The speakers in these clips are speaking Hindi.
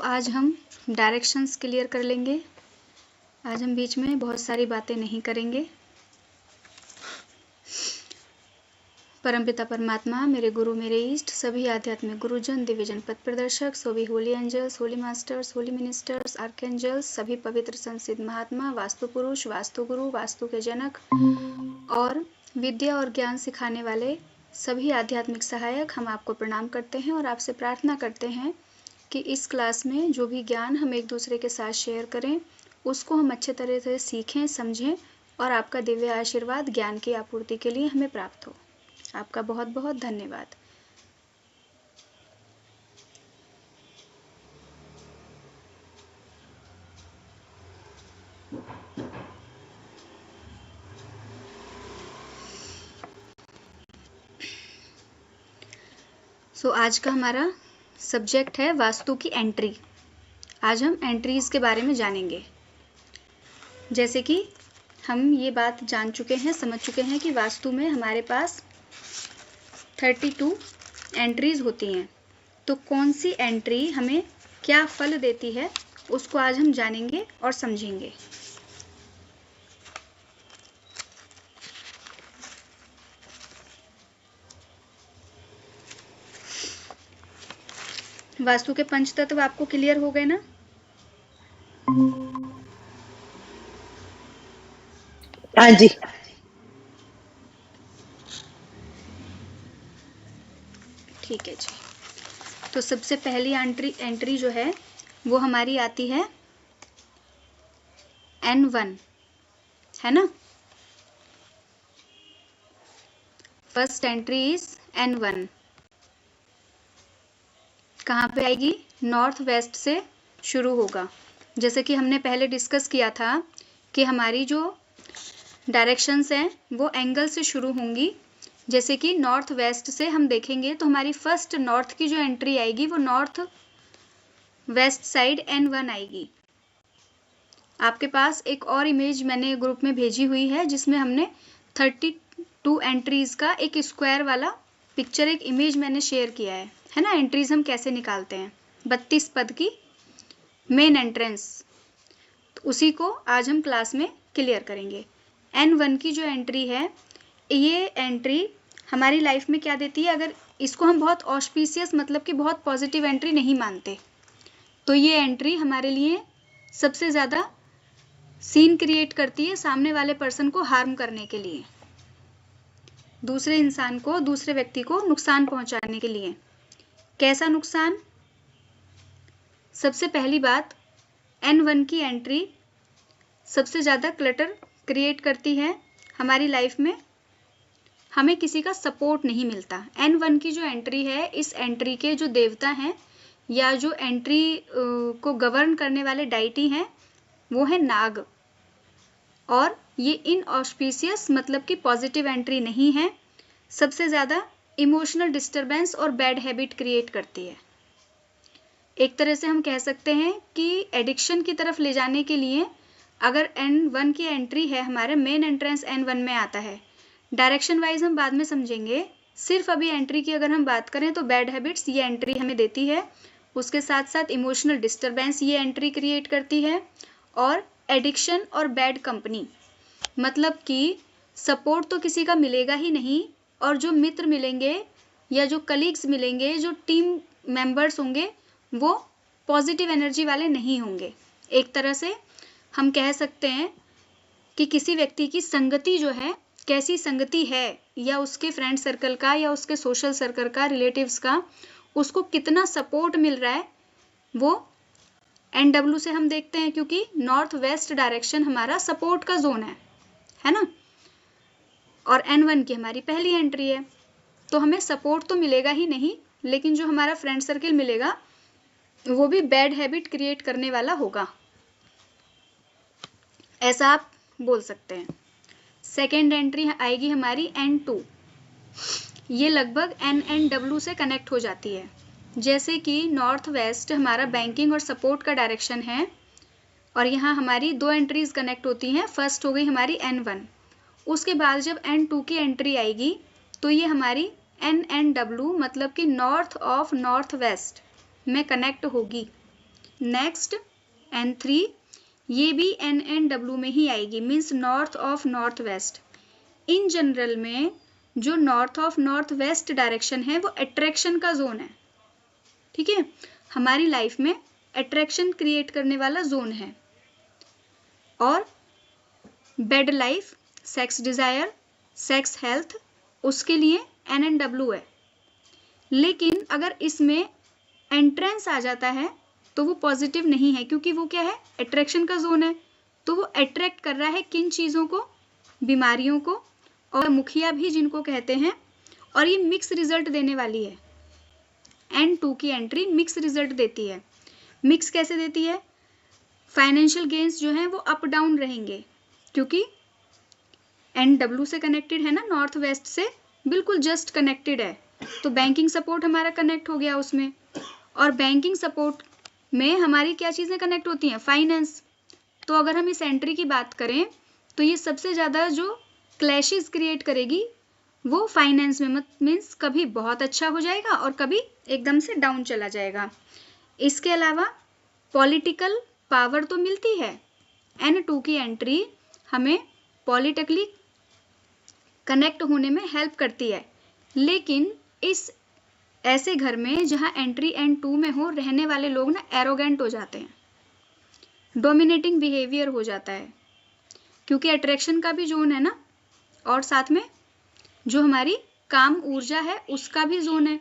आज हम डायरेक्शंस क्लियर कर लेंगे। आज हम बीच में बहुत सारी बातें नहीं करेंगे। परमपिता परमात्मा, मेरे गुरु, मेरे इष्ट, सभी आध्यात्मिक गुरुजन, दिव्यजन पथ प्रदर्शक, सभी holy angels, holy masters, holy ministers, archangels, सभी पवित्र संसिद्ध महात्मा, वास्तु पुरुष, वास्तु गुरु, वास्तु के जनक और विद्या और ज्ञान सिखाने वाले सभी आध्यात्मिक सहायक, हम आपको प्रणाम करते हैं और आपसे प्रार्थना करते हैं कि इस क्लास में जो भी ज्ञान हम एक दूसरे के साथ शेयर करें उसको हम अच्छे तरह से सीखें, समझें और आपका दिव्य आशीर्वाद ज्ञान की आपूर्ति के लिए हमें प्राप्त हो। आपका बहुत बहुत धन्यवाद। आज का हमारा सब्जेक्ट है वास्तु की एंट्री। आज हम एंट्रीज के बारे में जानेंगे। जैसे कि हम ये बात जान चुके हैं, समझ चुके हैं कि वास्तु में हमारे पास 32 एंट्रीज होती हैं। तो कौन सी एंट्री हमें क्या फल देती है उसको आज हम जानेंगे और समझेंगे। वास्तु के पंच तत्व आपको क्लियर हो गए ना? हाँ जी। ठीक है जी। तो सबसे पहली एंट्री जो है वो हमारी आती है N1, है ना? First entry is N1। कहाँ पे आएगी? नॉर्थ वेस्ट से शुरू होगा। जैसे कि हमने पहले डिस्कस किया था कि हमारी जो डायरेक्शंस हैं वो एंगल से शुरू होंगी। जैसे कि नॉर्थ वेस्ट से हम देखेंगे तो हमारी फर्स्ट नॉर्थ की जो एंट्री आएगी वो नॉर्थ वेस्ट साइड N1 आएगी। आपके पास एक और इमेज मैंने ग्रुप में भेजी हुई है जिसमें हमने 32 एंट्रीज का एक स्क्वायर वाला पिक्चर, एक इमेज मैंने शेयर किया है ना? एंट्रीज हम कैसे निकालते हैं 32 पद की मेन एंट्रेंस, तो उसी को आज हम क्लास में क्लियर करेंगे। N1 की जो एंट्री है, ये एंट्री हमारी लाइफ में क्या देती है? अगर इसको हम बहुत ऑस्पिशियस मतलब कि बहुत पॉजिटिव एंट्री नहीं मानते तो ये एंट्री हमारे लिए सबसे ज़्यादा सीन क्रिएट करती है सामने वाले पर्सन को हार्म करने के लिए, दूसरे इंसान को, दूसरे व्यक्ति को नुकसान पहुंचाने के लिए। कैसा नुकसान? सबसे पहली बात, N1 की एंट्री सबसे ज़्यादा क्लटर क्रिएट करती है हमारी लाइफ में। हमें किसी का सपोर्ट नहीं मिलता। N1 की जो एंट्री है, इस एंट्री के जो देवता हैं या जो एंट्री को गवर्न करने वाले डाइटी हैं वो है नाग, और ये इनऑस्पिशियस मतलब कि पॉजिटिव एंट्री नहीं है। सबसे ज़्यादा इमोशनल डिस्टरबेंस और बैड हैबिट क्रिएट करती है। एक तरह से हम कह सकते हैं कि एडिक्शन की तरफ ले जाने के लिए अगर N1 की एंट्री है, हमारे मेन एंट्रेंस N1 में आता है। डायरेक्शन वाइज हम बाद में समझेंगे। सिर्फ अभी एंट्री की अगर हम बात करें तो बैड हैबिट्स ये एंट्री हमें देती है, उसके साथ साथ इमोशनल डिस्टरबेंस ये एंट्री क्रिएट करती है, और एडिक्शन और बैड कंपनी मतलब कि सपोर्ट तो किसी का मिलेगा ही नहीं, और जो मित्र मिलेंगे या जो कलीग्स मिलेंगे, जो टीम मेंबर्स होंगे वो पॉजिटिव एनर्जी वाले नहीं होंगे। एक तरह से हम कह सकते हैं कि किसी व्यक्ति की संगति जो है, कैसी संगति है, या उसके फ्रेंड सर्कल का या उसके सोशल सर्कल का, रिलेटिव्स का, उसको कितना सपोर्ट मिल रहा है वो NW से हम देखते हैं, क्योंकि नॉर्थ वेस्ट डायरेक्शन हमारा सपोर्ट का जोन है ना? और N1 की हमारी पहली एंट्री है, तो हमें सपोर्ट तो मिलेगा ही नहीं, लेकिन जो हमारा फ्रेंड सर्कल मिलेगा वो भी बैड हैबिट क्रिएट करने वाला होगा, ऐसा आप बोल सकते हैं। सेकेंड एंट्री आएगी हमारी N2। ये लगभग NW से कनेक्ट हो जाती है। जैसे कि नॉर्थ वेस्ट हमारा बैंकिंग और सपोर्ट का डायरेक्शन है, और यहाँ हमारी दो एंट्रीज कनेक्ट होती हैं। फर्स्ट हो गई हमारी N1, उसके बाद जब N2 की एंट्री आएगी तो ये हमारी NNW मतलब कि नॉर्थ ऑफ नॉर्थ वेस्ट में कनेक्ट होगी। नेक्स्ट N3, ये भी NNW में ही आएगी, means north of north west. In general में जो north of north west direction है वो अट्रैक्शन का जोन है, ठीक है, हमारी लाइफ में अट्रैक्शन क्रिएट करने वाला जोन है। और bed life, sex Dzire, sex health, उसके लिए NNW है। लेकिन अगर इसमें एंट्रेंस आ जाता है तो वो पॉजिटिव नहीं है, क्योंकि वो क्या है, अट्रैक्शन का जोन है। तो वो अट्रैक्ट कर रहा है किन चीज़ों को, बीमारियों को, और मुखिया भी जिनको कहते हैं। और ये मिक्स रिजल्ट देने वाली है। N2 की एंट्री मिक्स रिजल्ट देती है। मिक्स कैसे देती है, फाइनेंशियल गेन्स जो हैं वो अप डाउन रहेंगे, क्योंकि NW से कनेक्टेड है ना, नॉर्थ वेस्ट से बिल्कुल जस्ट कनेक्टेड है। तो बैंकिंग सपोर्ट हमारा कनेक्ट हो गया उसमें। और बैंकिंग सपोर्ट में हमारी क्या चीज़ें कनेक्ट होती हैं, फाइनेंस। तो अगर हम इस एंट्री की बात करें तो ये सबसे ज़्यादा जो क्लैशेस क्रिएट करेगी वो फाइनेंस में, मीन्स कभी बहुत अच्छा हो जाएगा और कभी एकदम से डाउन चला जाएगा। इसके अलावा पॉलिटिकल पावर तो मिलती है। N2 की एंट्री हमें पॉलिटिकली कनेक्ट होने में हेल्प करती है। लेकिन इस ऐसे घर में जहाँ एंट्री N2 में हो, रहने वाले लोग ना एरोगेंट हो जाते हैं, डोमिनेटिंग बिहेवियर हो जाता है, क्योंकि अट्रैक्शन का भी जोन है ना, और साथ में जो हमारी काम ऊर्जा है उसका भी जोन है।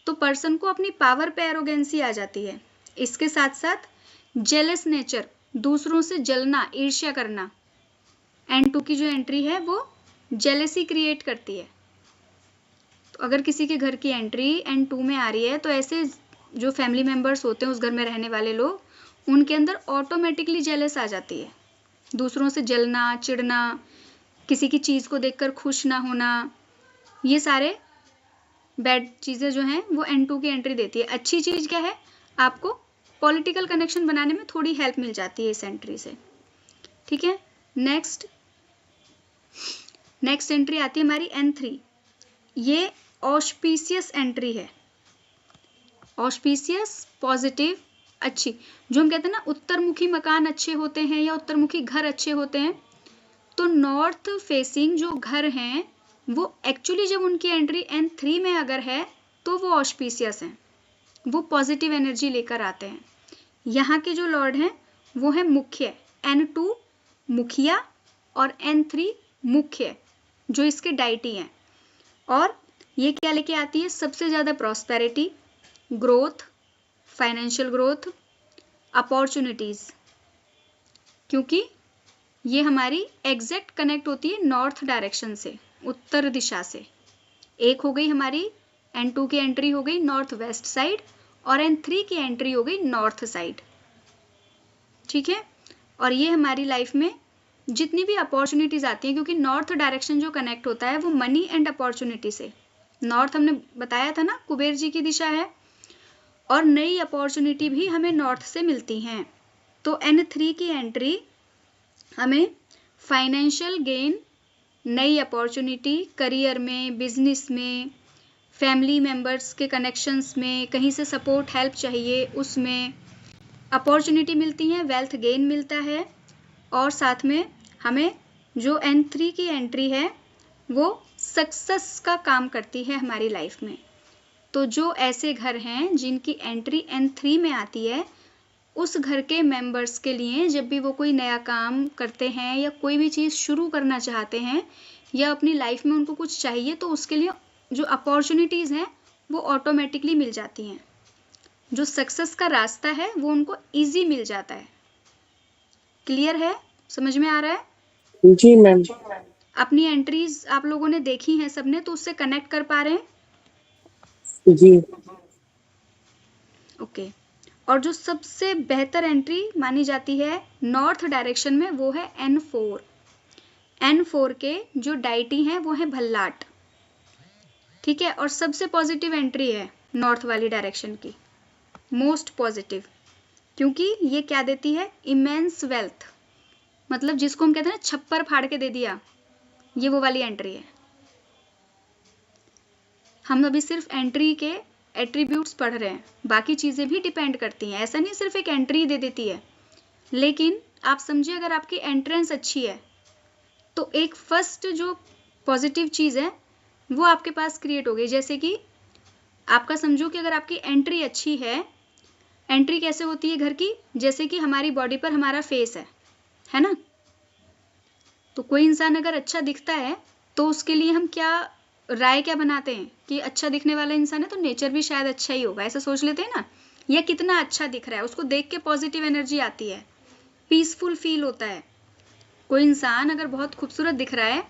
तो पर्सन को अपनी पावर पे एरोगेंसी आ जाती है। इसके साथ साथ जेलस नेचर, दूसरों से जलना, ईर्ष्या करना। N2 की जो एंट्री है वो जेलेसी क्रिएट करती है। तो अगर किसी के घर की एंट्री N2 में आ रही है तो ऐसे जो फैमिली मेंबर्स होते हैं, उस घर में रहने वाले लोग, उनके अंदर ऑटोमेटिकली जेलस आ जाती है। दूसरों से जलना, चिढ़ना, किसी की चीज़ को देखकर खुश ना होना, ये सारे बैड चीज़ें जो हैं वो N2 की एंट्री देती है। अच्छी चीज़ क्या है, आपको पॉलिटिकल कनेक्शन बनाने में थोड़ी हेल्प मिल जाती है इस एंट्री से, ठीक है। नेक्स्ट एंट्री आती है हमारी N3। ये ऑस्पिशियस एंट्री है। ऑस्पिशियस, पॉजिटिव, अच्छी। जो हम कहते हैं ना उत्तरमुखी मकान अच्छे होते हैं या उत्तरमुखी घर अच्छे होते हैं, तो नॉर्थ फेसिंग जो घर हैं वो एक्चुअली जब उनकी एंट्री N3 में अगर है तो वो ऑस्पिशियस हैं, वो पॉजिटिव एनर्जी लेकर आते हैं। यहाँ के जो लॉर्ड हैं वो है मुख्य, N2 मुखिया और N3 मुख्य, जो इसके डाइटी हैं। और ये क्या लेके आती है, सबसे ज़्यादा prosperity, growth, financial growth, opportunities, क्योंकि ये हमारी एग्जैक्ट कनेक्ट होती है नॉर्थ डायरेक्शन से, उत्तर दिशा से। एक हो गई हमारी N2 की एंट्री हो गई नॉर्थ वेस्ट साइड, और N3 की एंट्री हो गई नॉर्थ साइड, ठीक है। और ये हमारी लाइफ में जितनी भी अपॉर्चुनिटीज़ आती हैं, क्योंकि नॉर्थ डायरेक्शन जो कनेक्ट होता है वो मनी एंड अपॉर्चुनिटी से, नॉर्थ हमने बताया था ना कुबेर जी की दिशा है, और नई अपॉर्चुनिटी भी हमें नॉर्थ से मिलती हैं। तो N3 की एंट्री हमें फाइनेंशियल गेन, नई अपॉर्चुनिटी, करियर में, बिजनेस में, फैमिली मेंबर्स के कनेक्शंस में, कहीं से सपोर्ट हेल्प चाहिए उसमें अपॉर्चुनिटी मिलती हैं, वेल्थ गेन मिलता है। और साथ में हमें जो N3 की एंट्री है वो सक्सेस का काम करती है हमारी लाइफ में। तो जो ऐसे घर हैं जिनकी एंट्री N3 में आती है, उस घर के मेंबर्स के लिए जब भी वो कोई नया काम करते हैं या कोई भी चीज़ शुरू करना चाहते हैं या अपनी लाइफ में उनको कुछ चाहिए, तो उसके लिए जो अपॉर्चुनिटीज़ हैं वो ऑटोमेटिकली मिल जाती हैं। जो सक्सेस का रास्ता है वो उनको इजी मिल जाता है। क्लियर है, समझ में आ रहा है? जी मैम। अपनी एंट्रीज आप लोगों ने देखी हैं सबने, तो उससे कनेक्ट कर पा रहे हैं? जी ओके। और जो सबसे बेहतर एंट्री मानी जाती है नॉर्थ डायरेक्शन में वो है N4। N4 के जो डाइटी हैं वो है भल्लाट, ठीक है। और सबसे पॉजिटिव एंट्री है नॉर्थ वाली डायरेक्शन की, मोस्ट पॉजिटिव, क्योंकि ये क्या देती है, इमेंस वेल्थ, मतलब जिसको हम कहते हैं ना छप्पर फाड़ के दे दिया, ये वो वाली एंट्री है। हम अभी सिर्फ एंट्री के एट्रीब्यूट्स पढ़ रहे हैं, बाकी चीज़ें भी डिपेंड करती हैं। ऐसा नहीं सिर्फ एक एंट्री दे देती है, लेकिन आप समझिए अगर आपकी एंट्रेंस अच्छी है तो एक फर्स्ट जो पॉजिटिव चीज़ है वो आपके पास क्रिएट हो गई। जैसे कि आपका समझो कि अगर आपकी एंट्री अच्छी है, एंट्री कैसे होती है घर की, जैसे कि हमारी बॉडी पर हमारा फेस है ना। तो कोई इंसान अगर अच्छा दिखता है तो उसके लिए हम राय क्या बनाते हैं कि अच्छा दिखने वाला इंसान है तो नेचर भी शायद अच्छा ही होगा, ऐसा सोच लेते हैं ना। या कितना अच्छा दिख रहा है, उसको देख के पॉजिटिव एनर्जी आती है, पीसफुल फील होता है। कोई इंसान अगर बहुत खूबसूरत दिख रहा है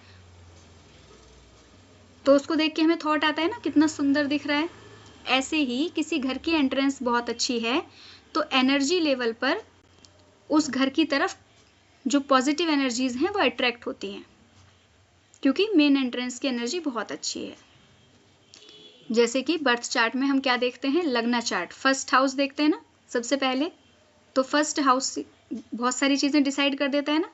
तो उसको देख के हमें थॉट आता है ना कितना सुंदर दिख रहा है। ऐसे ही किसी घर की एंट्रेंस बहुत अच्छी है तो एनर्जी लेवल पर उस घर की तरफ जो पॉजिटिव एनर्जीज हैं वो अट्रैक्ट होती हैं, क्योंकि मेन एंट्रेंस की एनर्जी बहुत अच्छी है। जैसे कि बर्थ चार्ट में हम क्या देखते हैं, लगना चार्ट, फर्स्ट हाउस देखते हैं ना सबसे पहले। तो फर्स्ट हाउस बहुत सारी चीजें डिसाइड कर देता है ना।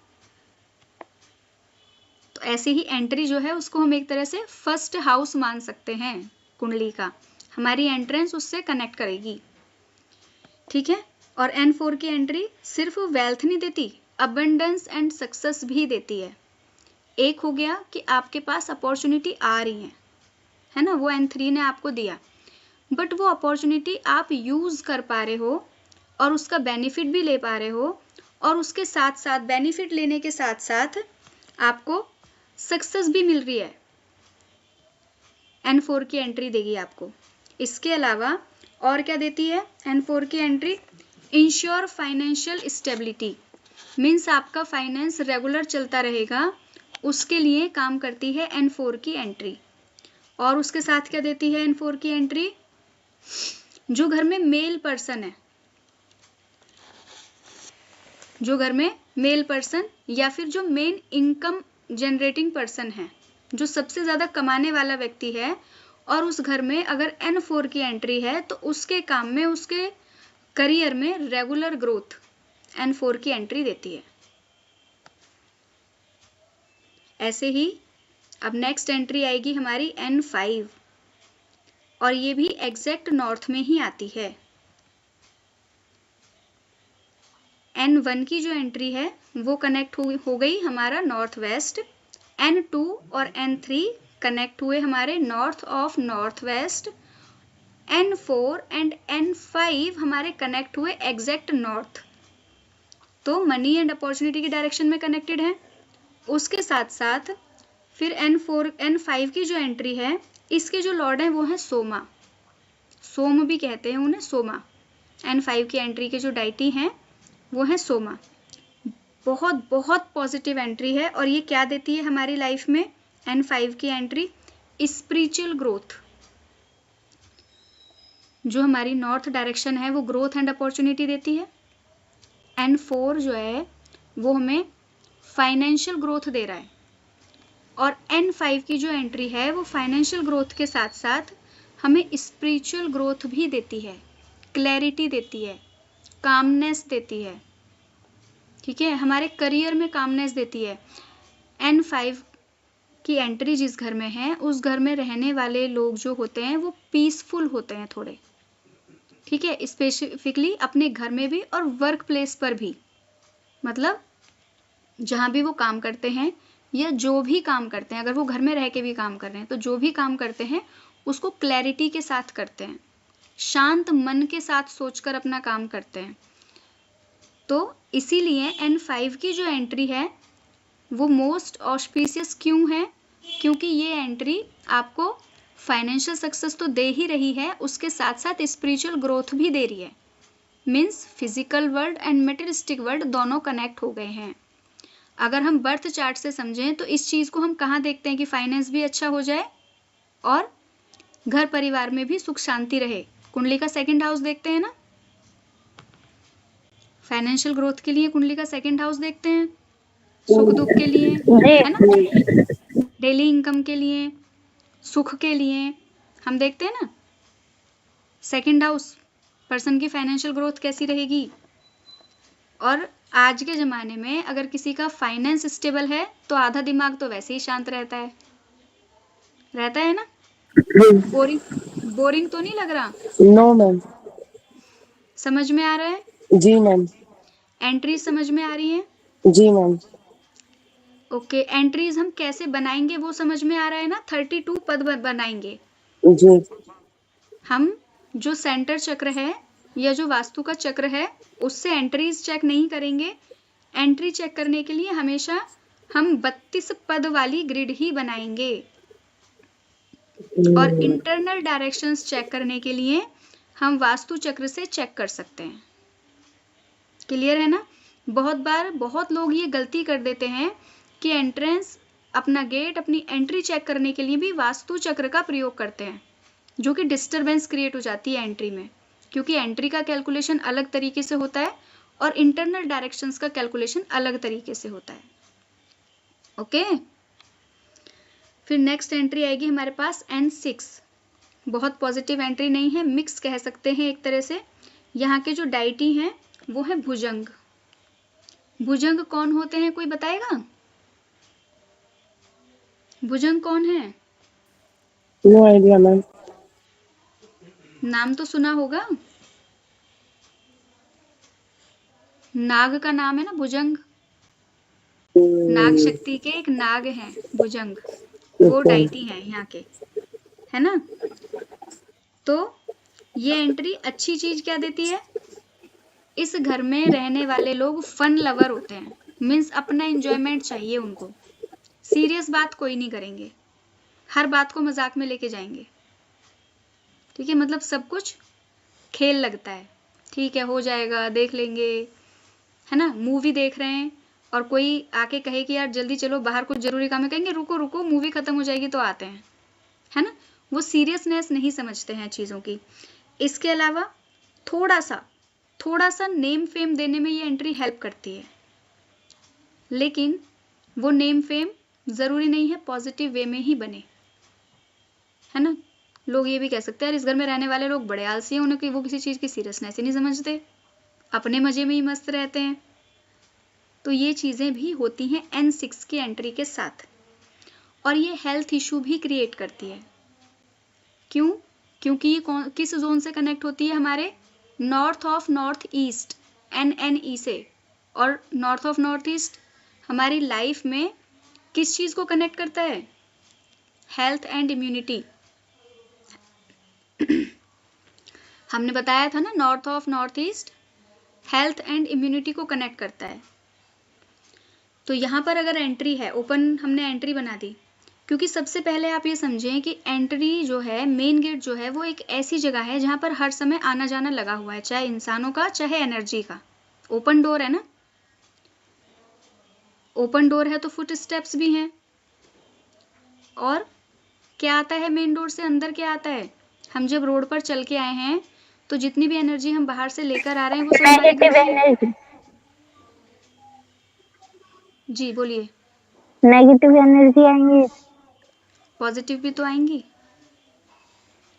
तो ऐसे ही एंट्री जो है उसको हम एक तरह से फर्स्ट हाउस मान सकते हैं कुंडली का। हमारी एंट्रेंस उससे कनेक्ट करेगी, ठीक है। और N4 की एंट्री सिर्फ वेल्थ नहीं देती, अबंडेंस एंड सक्सेस भी देती है। एक हो गया कि आपके पास अपॉर्चुनिटी आ रही है ना, वो N3 ने आपको दिया, बट वो अपॉर्चुनिटी आप यूज कर पा रहे हो और उसका बेनिफिट भी ले पा रहे हो, और उसके साथ साथ बेनिफिट लेने के साथ साथ आपको सक्सेस भी मिल रही है। N4 की एंट्री देगी आपको। इसके अलावा और क्या देती है N4 की entry, ensure financial stability, means आपका फाइनेंस रेगुलर चलता रहेगा, उसके लिए काम करती है N4 की एंट्री। और उसके साथ क्या देती है N4 की एंट्री, जो घर में मेल पर्सन है, जो घर में मेल पर्सन या फिर जो मेन इनकम जनरेटिंग पर्सन है, जो सबसे ज्यादा कमाने वाला व्यक्ति है, और उस घर में अगर N4 की एंट्री है तो उसके काम में, उसके करियर में रेगुलर ग्रोथ N4 की एंट्री देती है। ऐसे ही अब नेक्स्ट एंट्री आएगी हमारी N5, और ये भी एग्जैक्ट नॉर्थ में ही आती है। N1 की जो एंट्री है वो कनेक्ट हो गई हमारा नॉर्थ वेस्ट, N2 और N3 कनेक्ट हुए हमारे north of north west, N4 and N5 हमारे कनेक्ट हुए एग्जैक्ट नॉर्थ, तो मनी एंड अपॉर्चुनिटी की डायरेक्शन में कनेक्टेड है। उसके साथ साथ फिर N4 N5 की जो एंट्री है, इसके जो लॉर्ड हैं वो हैं सोमा, सोम भी कहते हैं उन्हें, सोमा। N5 की एंट्री के जो डाइटी हैं वो है सोमा। बहुत बहुत पॉजिटिव एंट्री है, और ये क्या देती है हमारी लाइफ में N5 की एंट्री, स्पिरिचुअल ग्रोथ। जो हमारी नॉर्थ डायरेक्शन है वो ग्रोथ एंड अपॉर्चुनिटी देती है। N4 जो है वो हमें फाइनेंशियल ग्रोथ दे रहा है, और N5 की जो एंट्री है वो फाइनेंशियल ग्रोथ के साथ साथ हमें स्पिरिचुअल ग्रोथ भी देती है, क्लैरिटी देती है, कामनेस देती है, ठीक है, हमारे करियर में कामनेस देती है। N5 की एंट्री जिस घर में है उस घर में रहने वाले लोग जो होते हैं वो पीसफुल होते हैं थोड़े, ठीक है, स्पेसिफिकली अपने घर में भी और वर्क प्लेस पर भी, मतलब जहां भी वो काम करते हैं या जो भी काम करते हैं, अगर वो घर में रह के भी काम कर रहे हैं तो जो भी काम करते हैं उसको क्लैरिटी के साथ करते हैं, शांत मन के साथ सोचकर अपना काम करते हैं। तो इसीलिए N5 की जो एंट्री है वो मोस्ट ऑस्पिशियस क्यों है, क्योंकि ये एंट्री आपको फाइनेंशियल सक्सेस तो दे ही रही है, उसके साथ साथ स्पिरिचुअल ग्रोथ भी दे रही है। Means physical world and materialistic world दोनों कनेक्ट हो गए हैं। अगर हम बर्थ चार्ट से समझें तो इस चीज को हम कहाँ देखते हैं कि फाइनेंस भी अच्छा हो जाए और घर परिवार में भी सुख शांति रहे। कुंडली का सेकंड हाउस देखते हैं ना, फाइनेंशियल ग्रोथ के लिए कुंडली का सेकंड हाउस देखते हैं, सुख दुख के लिए, है ना, डेली इनकम के लिए, सुख के लिए हम देखते हैं ना। सेकंड हाउस पर्सन की फाइनेंशियल ग्रोथ कैसी रहेगी। और आज के ज़माने में अगर किसी का फाइनेंस स्टेबल है तो आधा दिमाग तो वैसे ही शांत रहता है ना। बोरिंग बोरिंग तो नहीं लग रहा? No ma'am. समझ में आ रहा है? जी मैम। एंट्रीज समझ में आ रही हैं? जी मैम। ओके, एंट्रीज हम कैसे बनाएंगे वो समझ में आ रहा है ना? 32 पद बनाएंगे जी। हम। जो सेंटर चक्र है या जो वास्तु का चक्र है उससे एंट्रीज चेक नहीं करेंगे। एंट्री चेक करने के लिए हमेशा हम 32 पद वाली ग्रिड ही बनाएंगे। और इंटरनल डायरेक्शंस चेक करने के लिए हम वास्तु चक्र से चेक कर सकते हैं। क्लियर है ना? बहुत बार बहुत लोग ये गलती कर देते हैं कि एंट्रेंस, अपना गेट, अपनी एंट्री चेक करने के लिए भी वास्तु चक्र का प्रयोग करते हैं, जो कि डिस्टरबेंस क्रिएट हो जाती है एंट्री में, क्योंकि एंट्री का कैलकुलेशन अलग तरीके से होता है और इंटरनल डायरेक्शंस का कैलकुलेशन अलग तरीके से होता है। ओके, फिर नेक्स्ट एंट्री आएगी हमारे पास N6। बहुत पॉजिटिव एंट्री नहीं है, मिक्स कह सकते हैं एक तरह से। यहाँ के जो डाइटी हैं वो है भुजंग। भुजंग कौन होते हैं, कोई बताएगा? भुजंग कौन है? No idea ma'am. नाम तो सुना होगा, नाग का नाम है ना भुजंग। नाग शक्ति के एक नाग हैं भुजंग, वो डाइटी हैं यहाँ के, है ना? तो ये एंट्री अच्छी चीज क्या देती है? इस घर में रहने वाले लोग फन लवर होते हैं, मीन्स अपना एंजॉयमेंट चाहिए उनको। सीरियस बात कोई नहीं करेंगे, हर बात को मजाक में लेके जाएंगे। ठीक है, मतलब सब कुछ खेल लगता है, ठीक है हो जाएगा, देख लेंगे, है ना? मूवी देख रहे हैं और कोई आके कहे कि यार जल्दी चलो बाहर कुछ जरूरी काम है, कहेंगे रुको रुको मूवी खत्म हो जाएगी तो आते हैं, है ना? वो सीरियसनेस नहीं समझते हैं चीजों की। इसके अलावा थोड़ा सा नेम फेम देने में ये एंट्री हेल्प करती है, लेकिन वो नेम फेम जरूरी नहीं है पॉजिटिव वे में ही बने, है ना? लोग ये भी कह सकते हैं यार इस घर में रहने वाले लोग बड़े आलसी हैं, उन्हें वो किसी चीज की सीरियसनेस ही नहीं समझते, अपने मजे में ही मस्त रहते हैं। तो ये चीजें भी होती हैं N6 की एंट्री के साथ, और ये हेल्थ इशू भी क्रिएट करती है। क्यों? क्योंकि ये किस जोन से कनेक्ट होती है? हमारे north of north east NNE से। और नॉर्थ ऑफ नॉर्थ ईस्ट हमारी लाइफ में किस चीज को कनेक्ट करता है? Health and immunity. हमने बताया था ना, north of north east health and immunity को कनेक्ट करता है। तो यहाँ पर अगर एंट्री है, ओपन हमने एंट्री बना दी, क्योंकि सबसे पहले आप ये समझें कि एंट्री जो है, मेन गेट जो है, वो एक ऐसी जगह है जहां पर हर समय आना जाना लगा हुआ है, चाहे इंसानों का चाहे एनर्जी का। ओपन डोर है ना, ओपन डोर है तो फुट स्टेप्स भी हैं। और क्या आता है मेन डोर से? अंदर क्या आता है? हम जब रोड पर चल के आए हैं तो जितनी भी एनर्जी हम बाहर से लेकर आ रहे हैं वो सब हमारे घर से। जी बोलिए। नेगेटिव एनर्जी आएंगी, पॉजिटिव भी तो आएंगी।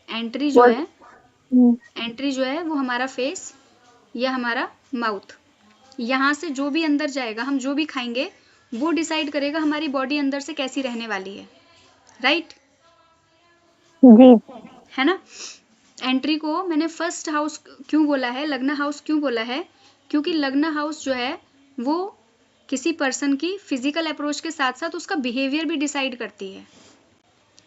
एंट्री जो है, एंट्री जो है वो हमारा फेस या हमारा माउथ, यहाँ से जो भी अंदर जाएगा, हम जो भी खाएंगे वो डिसाइड करेगा हमारी बॉडी अंदर से कैसी रहने वाली है, राइट? जी है ना? एंट्री को मैंने फर्स्ट हाउस क्यों बोला है, लग्न हाउस क्यों बोला है? क्योंकि लग्न हाउस जो है वो किसी पर्सन की फिजिकल अप्रोच के साथ साथ उसका बिहेवियर भी डिसाइड करती है,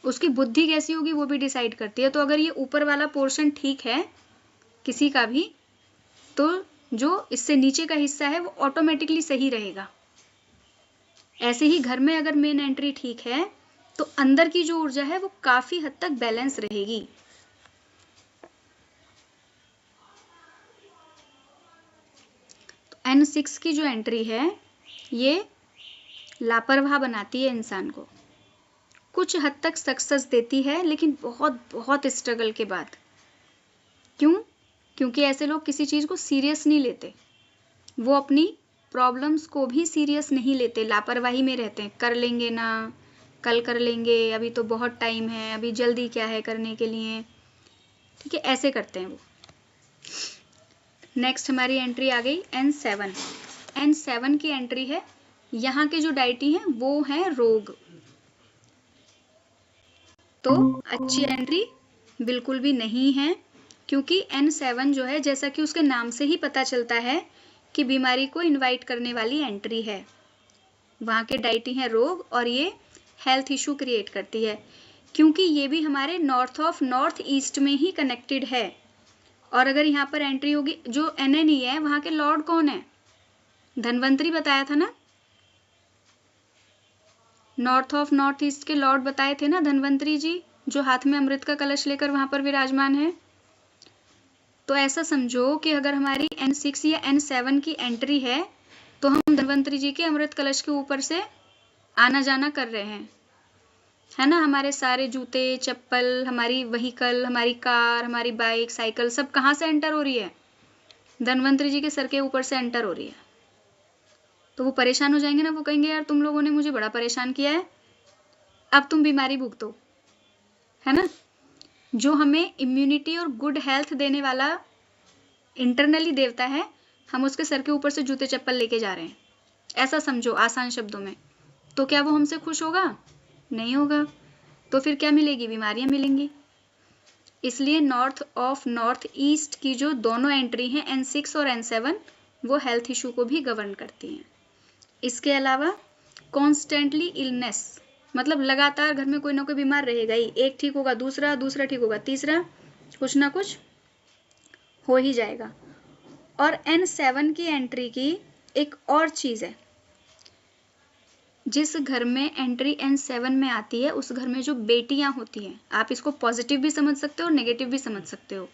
उसकी बुद्धि कैसी होगी वो भी डिसाइड करती है। तो अगर ये ऊपर वाला पोर्शन ठीक है किसी का भी, तो जो इससे नीचे का हिस्सा है वो ऑटोमेटिकली सही रहेगा। ऐसे ही घर में अगर मेन एंट्री ठीक है तो अंदर की जो ऊर्जा है वो काफी हद तक बैलेंस रहेगी। तो N6 की जो एंट्री है ये लापरवाह बनाती है इंसान को, कुछ हद तक सक्सेस देती है लेकिन बहुत बहुत स्ट्रगल के बाद। क्यों? क्योंकि ऐसे लोग किसी चीज को सीरियस नहीं लेते, वो अपनी प्रॉब्लम्स को भी सीरियस नहीं लेते, लापरवाही में रहते हैं, कर लेंगे ना, कल कर लेंगे, अभी तो बहुत टाइम है, अभी जल्दी क्या है करने के लिए, ठीक है, ऐसे करते हैं वो। नेक्स्ट हमारी एंट्री आ गई N7। N7 की एंट्री है, यहाँ के जो डाइटी हैं वो हैं रोग। तो अच्छी एंट्री बिल्कुल भी नहीं है, क्योंकि N7 जो है, जैसा कि उसके नाम से ही पता चलता है कि बीमारी को इनवाइट करने वाली एंट्री है। वहाँ के डाइटी हैं रोग, और ये हेल्थ इशू क्रिएट करती है, क्योंकि ये भी हमारे नॉर्थ ईस्ट में ही कनेक्टेड है। और अगर यहाँ पर एंट्री होगी, जो NNE है वहाँ के लॉर्ड कौन है? धनवंतरी बताया था ना, नॉर्थ ईस्ट के लॉर्ड बताए थे ना धनवंतरी जी, जो हाथ में अमृत का कलश लेकर वहां पर विराजमान है। तो ऐसा समझो कि अगर हमारी N6 या N7 की एंट्री है, तो हम धनवंतरी जी के अमृत कलश के ऊपर से आना जाना कर रहे हैं, है ना। हमारे सारे जूते चप्पल, हमारी व्हीकल, हमारी कार, हमारी बाइक, साइकिल, सब कहाँ से एंटर हो रही है? धनवंतरी जी के सर के ऊपर से एंटर हो रही है। तो वो परेशान हो जाएंगे ना, वो कहेंगे यार तुम लोगों ने मुझे बड़ा परेशान किया है, अब तुम बीमारी भुगतो, है ना। जो हमें इम्यूनिटी और गुड हेल्थ देने वाला इंटरनली देवता है, हम उसके सर के ऊपर से जूते चप्पल लेके जा रहे हैं, ऐसा समझो आसान शब्दों में। तो क्या वो हमसे खुश होगा? नहीं होगा। तो फिर क्या मिलेगी? बीमारियां मिलेंगी। इसलिए नॉर्थ ईस्ट की जो दोनों एंट्री हैं N6 और N7, वो हेल्थ इशू को भी गवर्न करती हैं। इसके अलावा कॉन्स्टेंटली इलनेस, मतलब लगातार घर में कोई ना कोई बीमार रहेगा ही, एक ठीक होगा दूसरा, दूसरा ठीक होगा तीसरा, कुछ ना कुछ हो ही जाएगा। और N7 की एंट्री की एक और चीज है, जिस घर में एंट्री N7 में आती है, उस घर में जो बेटियां होती हैं, आप इसको पॉजिटिव भी समझ सकते हो और नेगेटिव भी समझ सकते हो,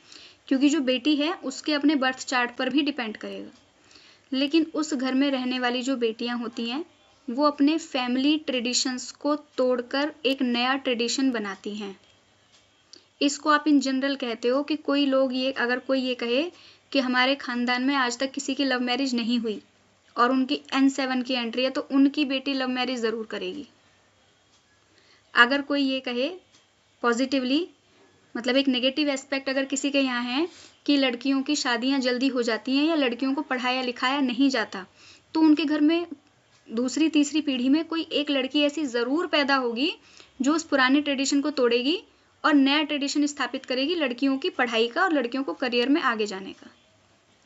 क्योंकि जो बेटी है उसके अपने बर्थ चार्ट पर भी डिपेंड करेगा। लेकिन उस घर में रहने वाली जो बेटियां होती हैं, वो अपने फैमिली ट्रेडिशंस को तोड़कर एक नया ट्रेडिशन बनाती हैं। इसको आप इन जनरल कहते हो कि कोई लोग ये, अगर कोई ये कहे कि हमारे खानदान में आज तक किसी की लव मैरिज नहीं हुई और उनकी N7 की एंट्री है, तो उनकी बेटी लव मैरिज जरूर करेगी। अगर कोई ये कहे पॉजिटिवली, मतलब एक नेगेटिव एस्पेक्ट अगर किसी के यहाँ है कि लड़कियों की शादियां जल्दी हो जाती हैं या लड़कियों को पढ़ाया लिखाया नहीं जाता, तो उनके घर में दूसरी तीसरी पीढ़ी में कोई एक लड़की ऐसी जरूर पैदा होगी जो उस पुराने ट्रेडिशन को तोड़ेगी और नया ट्रेडिशन स्थापित करेगी लड़कियों की पढ़ाई का और लड़कियों को करियर में आगे जाने का।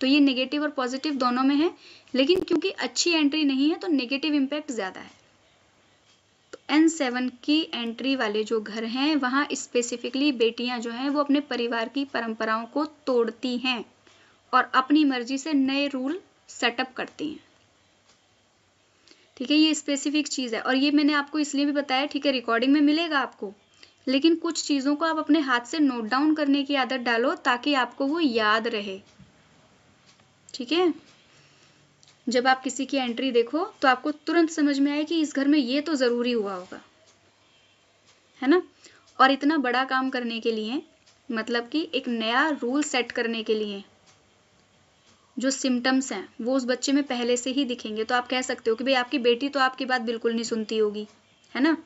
तो ये नेगेटिव और पॉजिटिव दोनों में है, लेकिन क्योंकि अच्छी एंट्री नहीं है तो नेगेटिव इम्पैक्ट ज्यादा है। तो N7 की एंट्री वाले जो घर हैं, वहां स्पेसिफिकली बेटियां जो हैं वो अपने परिवार की परंपराओं को तोड़ती हैं और अपनी मर्जी से नए रूल सेटअप करती हैं। ठीक है, ये स्पेसिफिक चीज है, और ये मैंने आपको इसलिए भी बताया, ठीक है, रिकॉर्डिंग में मिलेगा आपको, लेकिन कुछ चीजों को आप अपने हाथ से नोट डाउन करने की आदत डालो ताकि आपको वो याद रहे। ठीक है, जब आप किसी की एंट्री देखो तो आपको तुरंत समझ में आए कि इस घर में ये तो जरूरी हुआ होगा, है ना। और इतना बड़ा काम करने के लिए, मतलब कि एक नया रूल सेट करने के लिए, जो सिम्टम्स हैं वो उस बच्चे में पहले से ही दिखेंगे। तो आप कह सकते हो कि भाई आपकी बेटी तो आपकी बात बिल्कुल नहीं सुनती होगी, है ना,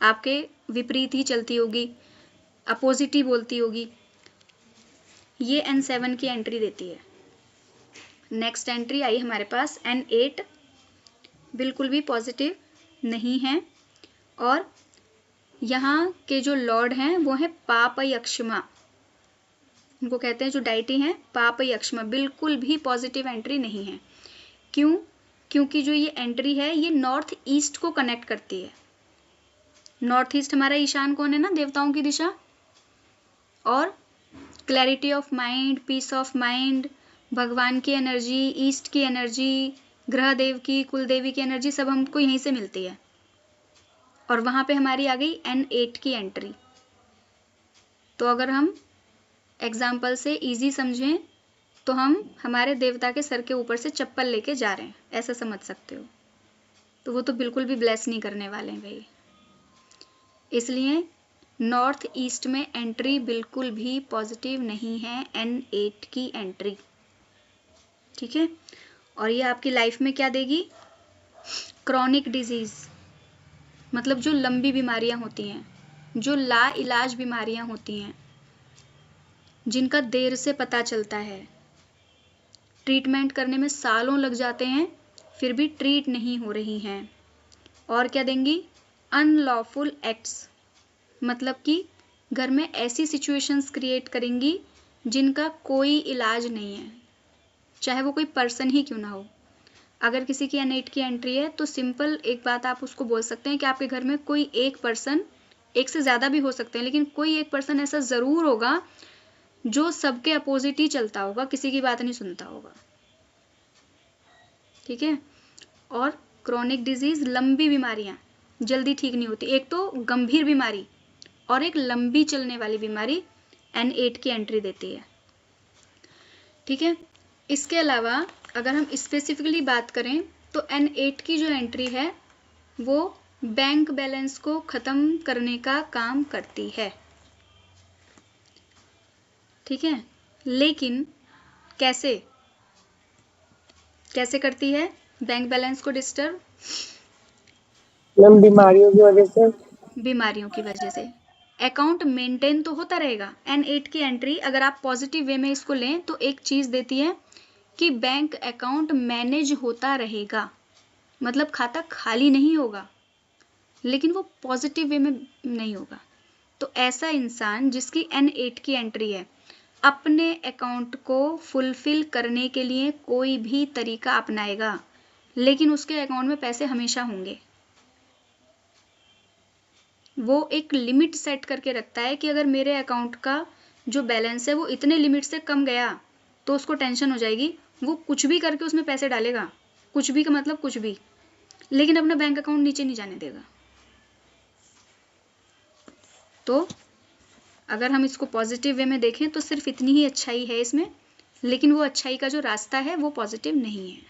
आपके विपरीत ही चलती होगी, अपोजिट ही बोलती होगी। ये N7 की एंट्री देती है। नेक्स्ट एंट्री आई हमारे पास N8, बिल्कुल भी पॉजिटिव नहीं है, और यहाँ के जो लॉर्ड हैं वो है पाप यक्षमा, उनको कहते हैं जो डाइटी हैं पाप यक्षमा, बिल्कुल भी पॉजिटिव एंट्री नहीं है। क्यों? क्योंकि जो ये एंट्री है ये नॉर्थ ईस्ट को कनेक्ट करती है। नॉर्थ ईस्ट हमारा ईशान कौन है ना, देवताओं की दिशा, और clarity of mind, peace of mind, भगवान की एनर्जी, ईस्ट की एनर्जी, ग्रह देव की, कुल देवी की एनर्जी, सब हमको यहीं से मिलती है। और वहां पे हमारी आ गई N8 की एंट्री। तो अगर हम एग्जाम्पल से इजी समझें तो हम हमारे देवता के सर के ऊपर से चप्पल लेके जा रहे हैं, ऐसा समझ सकते हो। तो वो तो बिल्कुल भी ब्लेस नहीं करने वाले हैं भाई। इसलिए नॉर्थ ईस्ट में एंट्री बिल्कुल भी पॉजिटिव नहीं है, N8 की एंट्री। ठीक है, और ये आपकी लाइफ में क्या देगी? क्रॉनिक डिजीज, मतलब जो लंबी बीमारियां होती हैं, जो ला इलाज बीमारियां होती हैं, जिनका देर से पता चलता है, ट्रीटमेंट करने में सालों लग जाते हैं, फिर भी ट्रीट नहीं हो रही हैं। और क्या देंगी? अनलॉफुल एक्ट्स, मतलब कि घर में ऐसी सिचुएशंस क्रिएट करेंगी जिनका कोई इलाज नहीं है, चाहे वो कोई पर्सन ही क्यों ना हो। अगर किसी की N8 की एंट्री है तो सिंपल एक बात आप उसको बोल सकते हैं कि आपके घर में कोई एक पर्सन, एक से ज़्यादा भी हो सकते हैं, लेकिन कोई एक पर्सन ऐसा ज़रूर होगा जो सबके अपोजिट ही चलता होगा, किसी की बात नहीं सुनता होगा। ठीक है। और क्रॉनिक डिजीज, लंबी बीमारियां जल्दी ठीक नहीं होती। एक तो गंभीर बीमारी और एक लंबी चलने वाली बीमारी N8 की एंट्री देती है। ठीक है। इसके अलावा अगर हम स्पेसिफिकली बात करें तो N8 की जो एंट्री है वो बैंक बैलेंस को खत्म करने का काम करती है। ठीक है। लेकिन कैसे कैसे करती है बैंक बैलेंस को डिस्टर्ब? मैम बीमारियों की वजह से। बीमारियों की वजह से। अकाउंट मेंटेन तो होता रहेगा। N8 की एंट्री अगर आप पॉजिटिव वे में इसको लें तो एक चीज देती है कि बैंक अकाउंट मैनेज होता रहेगा, मतलब खाता खाली नहीं होगा, लेकिन वो पॉजिटिव वे में नहीं होगा। तो ऐसा इंसान जिसकी N8 की एंट्री है अपने अकाउंट को फुलफिल करने के लिए कोई भी तरीका अपनाएगा, लेकिन उसके अकाउंट में पैसे हमेशा होंगे। वो एक लिमिट सेट करके रखता है कि अगर मेरे अकाउंट का जो बैलेंस है वो इतने लिमिट से कम गया तो उसको टेंशन हो जाएगी, वो कुछ भी करके उसमें पैसे डालेगा, कुछ भी का मतलब कुछ भी, लेकिन अपना बैंक अकाउंट नीचे नहीं जाने देगा। तो अगर हम इसको पॉजिटिव वे में देखें तो सिर्फ इतनी ही अच्छाई है इसमें, लेकिन वो अच्छाई का जो रास्ता है वो पॉजिटिव नहीं है,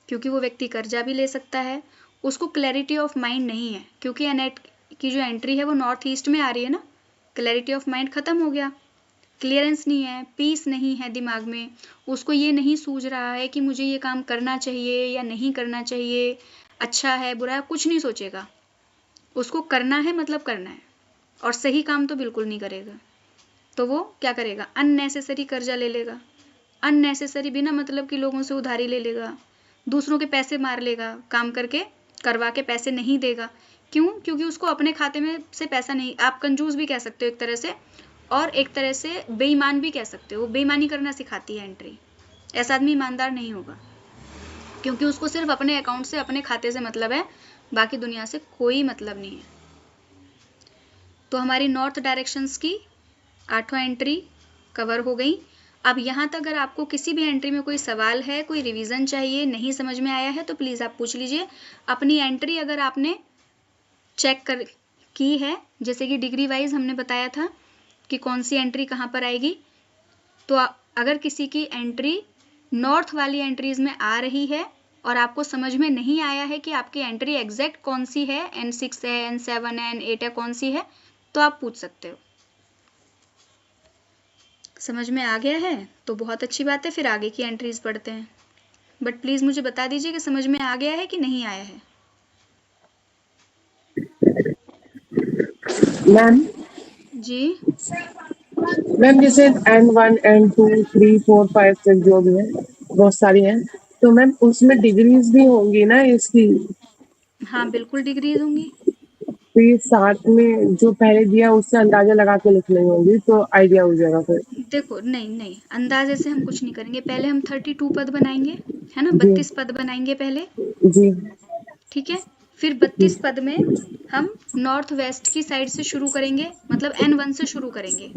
क्योंकि वो व्यक्ति कर्जा भी ले सकता है, उसको क्लैरिटी ऑफ माइंड नहीं है, क्योंकि N8 की जो एंट्री है वो नॉर्थ ईस्ट में आ रही है ना। क्लैरिटी ऑफ माइंड खत्म हो गया, क्लियरेंस नहीं है, पीस नहीं है दिमाग में, उसको ये नहीं सूझ रहा है कि मुझे ये काम करना चाहिए या नहीं करना चाहिए, अच्छा है बुरा है, कुछ नहीं सोचेगा। उसको करना है मतलब करना है, और सही काम तो बिल्कुल नहीं करेगा। तो वो क्या करेगा? अननेसेसरी कर्जा ले लेगा, अननेसेसरी बिना मतलब कि लोगों से उधारी ले लेगा, दूसरों के पैसे मार लेगा, काम करके करवा के पैसे नहीं देगा। क्यों? क्योंकि उसको अपने खाते में से पैसा नहीं, आप कंजूस भी कह सकते हो एक तरह से, और एक तरह से बेईमान भी कह सकते हो। बेईमानी करना सिखाती है एंट्री। ऐसा आदमी ईमानदार नहीं होगा, क्योंकि उसको सिर्फ अपने अकाउंट से, अपने खाते से मतलब है, बाकी दुनिया से कोई मतलब नहीं है। तो हमारी नॉर्थ डायरेक्शंस की 8वां एंट्री कवर हो गई। अब यहाँ तक अगर आपको किसी भी एंट्री में कोई सवाल है, कोई रिवीजन चाहिए, नहीं समझ में आया है, तो प्लीज़ आप पूछ लीजिए। अपनी एंट्री अगर आपने चेक कर की है, जैसे कि डिग्री वाइज हमने बताया था कि कौन सी एंट्री कहाँ पर आएगी, तो अगर किसी की एंट्री नॉर्थ वाली एंट्रीज में आ रही है और आपको समझ में नहीं आया है कि आपकी एंट्री एग्जैक्ट कौन सी है, N6 है, N7 है, N8 है, कौन सी है, तो आप पूछ सकते हो। समझ में आ गया है तो बहुत अच्छी बात है, फिर आगे की एंट्रीज पढ़ते हैं। बट प्लीज मुझे बता दीजिए कि समझ में आ गया है कि नहीं आया है। मैम जी मैम जैसे N1 N2 3 4 5 6 जो भी है बहुत सारी हैं, तो मैम उसमें डिग्रीज भी होंगी ना इसकी? हाँ बिल्कुल डिग्रीज होंगी। तो ये साथ में जो पहले दिया उससे अंदाजा लगा के लिखनी होगी तो आइडिया हो जाएगा फिर। देखो नहीं नहीं, अंदाजे से हम कुछ नहीं करेंगे। पहले हम 32 पद बनाएंगे, है ना, जी 32 पद बनाएंगे पहले। जी ठीक है। फिर 32 पद में हम नॉर्थ वेस्ट की साइड से शुरू करेंगे, मतलब N1 से शुरू करेंगे।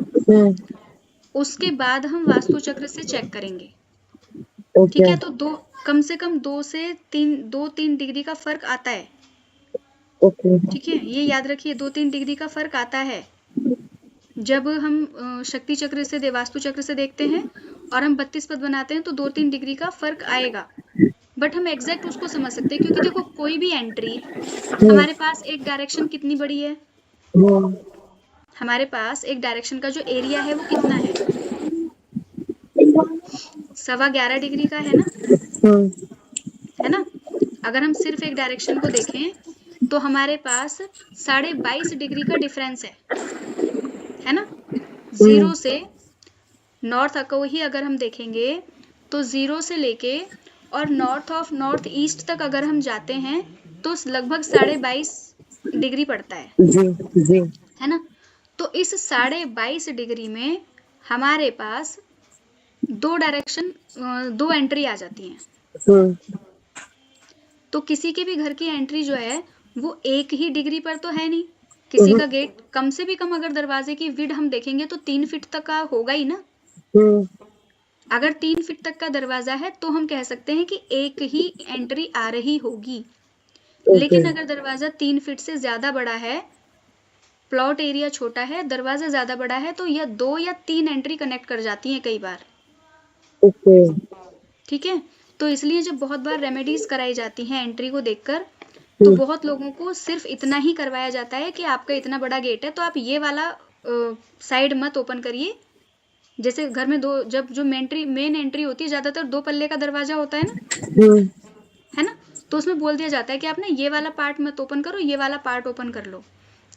उसके बाद हम वास्तु चक्र से चेक करेंगे। ठीक ओके है। तो दो, कम से कम 2 से 3 डिग्री का फर्क आता है। ओके ठीक है, ये याद रखिए, 2-3 डिग्री का फर्क आता है। जब हम शक्ति चक्र से, वास्तु चक्र से देखते हैं और हम 32 पद बनाते हैं तो 2-3 डिग्री का फर्क आएगा, बट हम एग्जैक्ट उसको समझ सकते हैं, क्योंकि देखो कोई भी एंट्री, हमारे पास एक डायरेक्शन कितनी बड़ी है, हमारे पास एक डायरेक्शन का जो एरिया है वो कितना है, 11.25 डिग्री का है ना, है ना। अगर हम सिर्फ एक डायरेक्शन को देखें तो हमारे पास 22.5 डिग्री का डिफरेंस है ना। 0 से नॉर्थ को ही अगर हम देखेंगे तो 0 से लेके और नॉर्थ ईस्ट तक अगर हम जाते हैं तो लगभग 22.5 डिग्री पड़ता है, जी जी है ना। तो इस 22.5 डिग्री में हमारे पास दो एंट्री आ जाती हैं। तो किसी के भी घर की एंट्री जो है वो एक ही डिग्री पर तो है नहीं, किसी का गेट कम से भी कम, अगर दरवाजे की विड्थ हम देखेंगे तो 3 फीट तक का होगा ही ना। अगर 3 फीट तक का दरवाजा है तो हम कह सकते हैं कि एक ही एंट्री आ रही होगी। लेकिन अगर दरवाजा 3 फीट से ज्यादा बड़ा है, प्लॉट एरिया छोटा है, दरवाजा ज्यादा बड़ा है, तो यह 2 या 3 एंट्री कनेक्ट कर जाती हैं कई बार। ठीक है, तो इसलिए जब बहुत बार रेमेडीज कराई जाती हैं एंट्री को देखकर, तो बहुत लोगों को सिर्फ इतना ही करवाया जाता है कि आपका इतना बड़ा गेट है तो आप ये वाला साइड मत ओपन करिए। जैसे घर में दो, जब जो मेन एंट्री होती है, ज्यादातर 2 पल्ले का दरवाजा होता है ना, है ना, तो उसमें बोल दिया जाता है कि आप ना ये वाला पार्ट मत ओपन करो, ये वाला पार्ट ओपन कर लो।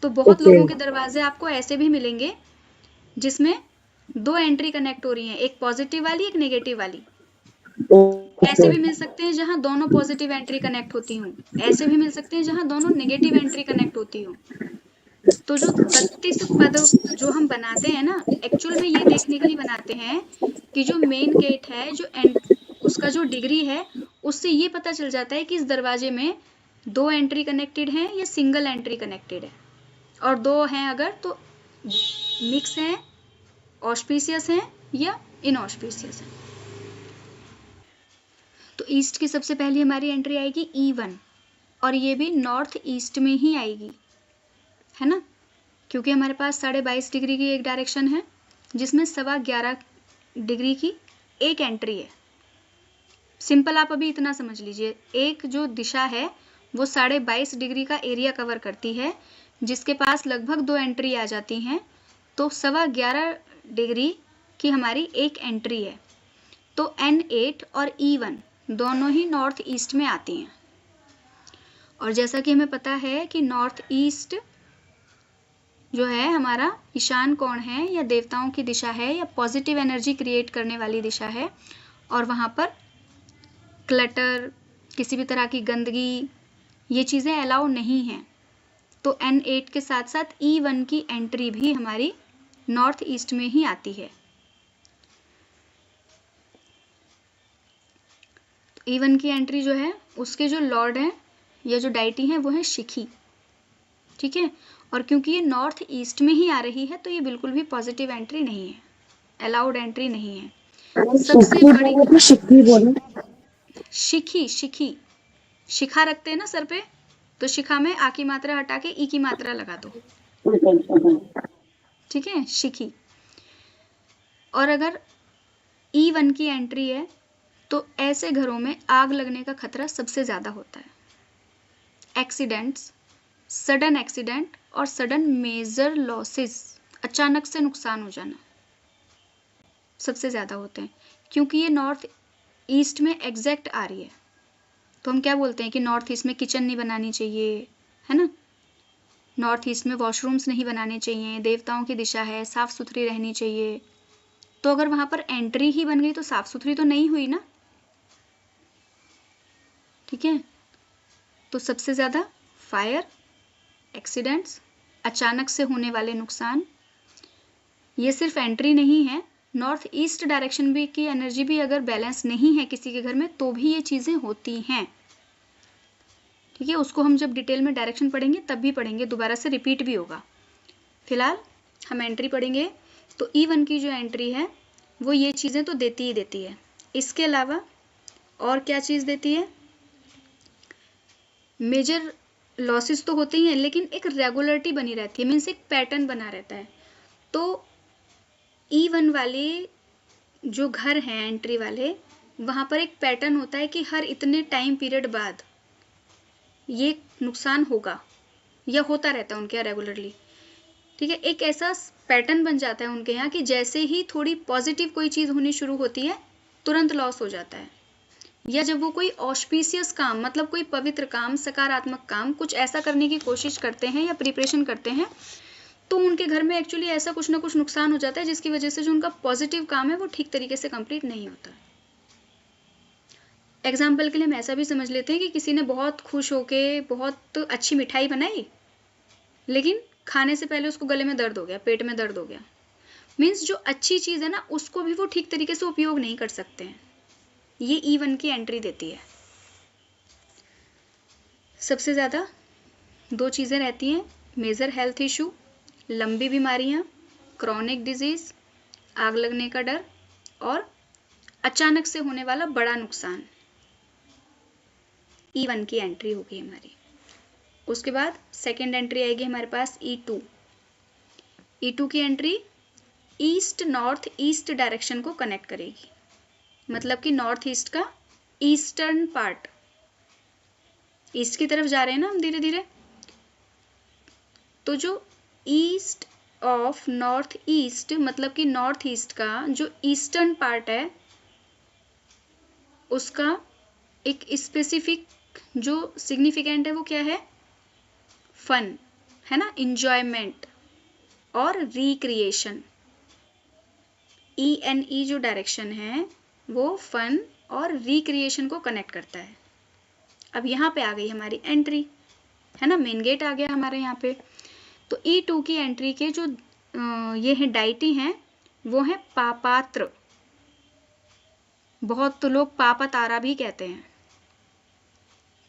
तो बहुत लोगों के दरवाजे आपको ऐसे भी मिलेंगे जिसमें 2 एंट्री कनेक्ट हो रही हैं, एक पॉजिटिव वाली, एक नेगेटिव वाली। ऐसे भी मिल सकते हैं जहां दोनों पॉजिटिव एंट्री कनेक्ट होती हूँ, ऐसे भी मिल सकते हैं जहां दोनों नेगेटिव एंट्री कनेक्ट होती हूँ। तो जो 32 पद जो हम बनाते हैं ना, एक्चुअल में ये देखने के लिए बनाते हैं कि जो मेन गेट है, उसका जो डिग्री है, उससे ये पता चल जाता है कि इस दरवाजे में 2 एंट्री कनेक्टेड हैं या सिंगल एंट्री कनेक्टेड है, और 2 हैं अगर तो मिक्स हैं, ऑस्पिशियस हैं या इनऑस्पिशियस हैं। तो ईस्ट की सबसे पहली हमारी एंट्री आएगी E1, और ये भी नॉर्थ ईस्ट में ही आएगी, है ना, क्योंकि हमारे पास 22.5 डिग्री की एक डायरेक्शन है जिसमें 11.25 डिग्री की एक एंट्री है। सिंपल, आप अभी इतना समझ लीजिए, एक जो दिशा है वो 22.5 डिग्री का एरिया कवर करती है, जिसके पास लगभग 2 एंट्री आ जाती हैं, तो 11.25 डिग्री की हमारी एक एंट्री है। तो N8 और E1 दोनों ही नॉर्थ ईस्ट में आती हैं। और जैसा कि हमें पता है कि नॉर्थ ईस्ट जो है हमारा ईशान कोण है, या देवताओं की दिशा है, या पॉजिटिव एनर्जी क्रिएट करने वाली दिशा है, और वहां पर क्लटर, किसी भी तरह की गंदगी, ये चीजें अलाउ नहीं हैं। तो N8 के साथ साथ E1 की एंट्री भी हमारी नॉर्थ ईस्ट में ही आती है। E1 की एंट्री जो है, उसके जो लॉर्ड हैं या जो डाइटी हैं वो है शिखी। ठीक है, और क्योंकि ये नॉर्थ ईस्ट में ही आ रही है तो ये बिल्कुल भी पॉजिटिव एंट्री नहीं है, अलाउड एंट्री नहीं है। सबसे बड़ी शिखी, शिखा रखते हैं ना सर पे, तो शिखा में आ की मात्रा हटा के ई की मात्रा लगा दो। ठीक है, शिखी। और अगर E1 की एंट्री है तो ऐसे घरों में आग लगने का खतरा सबसे ज्यादा होता है। एक्सीडेंट्स, सडन एक्सीडेंट और सडन मेजर लॉसेस, अचानक से नुकसान हो जाना सबसे ज्यादा होते हैं, क्योंकि ये नॉर्थ ईस्ट में एग्जैक्ट आ रही है। तो हम क्या बोलते हैं कि नॉर्थ ईस्ट में किचन नहीं बनानी चाहिए, है ना, नॉर्थ ईस्ट में वॉशरूम्स नहीं बनाने चाहिए, देवताओं की दिशा है, साफ सुथरी रहनी चाहिए। तो अगर वहां पर एंट्री ही बन गई तो साफ सुथरी तो नहीं हुई ना। ठीक है, तो सबसे ज्यादा फायर, एक्सीडेंट्स, अचानक से होने वाले नुकसान, ये सिर्फ एंट्री नहीं है, नॉर्थ ईस्ट डायरेक्शन भी की एनर्जी भी अगर बैलेंस नहीं है किसी के घर में तो भी ये चीजें होती हैं। ठीक है, उसको हम जब डिटेल में डायरेक्शन पढ़ेंगे तब भी पढ़ेंगे, दोबारा से रिपीट भी होगा। फिलहाल हम एंट्री पढ़ेंगे। तो E1 की जो एंट्री है वो ये चीजें तो देती ही देती है, इसके अलावा और क्या चीज देती है, मेजर लॉसेस तो होते ही हैं लेकिन एक रेगुलरिटी बनी रहती है, मीन्स एक पैटर्न बना रहता है। तो E1 वाले जो घर हैं एंट्री वाले, वहां पर एक पैटर्न होता है कि हर इतने टाइम पीरियड बाद ये नुकसान होगा, या होता रहता है उनके यहाँ रेगुलरली। ठीक है, एक ऐसा पैटर्न बन जाता है उनके यहाँ कि जैसे ही थोड़ी पॉजिटिव कोई चीज होनी शुरू होती है तुरंत लॉस हो जाता है, या जब वो कोई ऑस्पिशियस काम, मतलब कोई पवित्र काम, सकारात्मक काम कुछ ऐसा करने की कोशिश करते हैं या प्रिपरेशन करते हैं, तो उनके घर में एक्चुअली ऐसा कुछ ना कुछ नुकसान हो जाता है जिसकी वजह से जो उनका पॉजिटिव काम है वो ठीक तरीके से कंप्लीट नहीं होता। एग्जाम्पल के लिए हम ऐसा भी समझ लेते हैं कि किसी ने बहुत खुश होके बहुत अच्छी मिठाई बनाई, लेकिन खाने से पहले उसको गले में दर्द हो गया, पेट में दर्द हो गया, मीन्स जो अच्छी चीज़ है ना उसको भी वो ठीक तरीके से उपयोग नहीं कर सकते हैं। ये E1 की एंट्री देती है। सबसे ज़्यादा 2 चीज़ें रहती हैं, मेजर हेल्थ इशू, लंबी बीमारियां, क्रॉनिक डिजीज, आग लगने का डर और अचानक से होने वाला बड़ा नुकसान। E1 की एंट्री होगी हमारी। उसके बाद सेकेंड एंट्री आएगी हमारे पास E2। E2 की entry east north east direction को कनेक्ट करेगी, मतलब कि नॉर्थ ईस्ट का ईस्टर्न पार्ट, ईस्ट की तरफ जा रहे हैं ना हम धीरे धीरे, तो जो ईस्ट ऑफ नॉर्थ ईस्ट मतलब कि नॉर्थ ईस्ट का जो ईस्टर्न पार्ट है उसका एक स्पेसिफिक जो सिग्निफिकेंट है वो क्या है, फन है ना, इंजॉयमेंट और रिक्रिएशन। E जो डायरेक्शन है वो फन और रिक्रिएशन को कनेक्ट करता है। अब यहाँ पे आ गई हमारी एंट्री, है ना, मेन गेट आ गया हमारे यहाँ पे। तो E2 की एंट्री के जो ये है डाइटी हैं वो है पापात्र, बहुत तो लोग पापा तारा भी कहते हैं,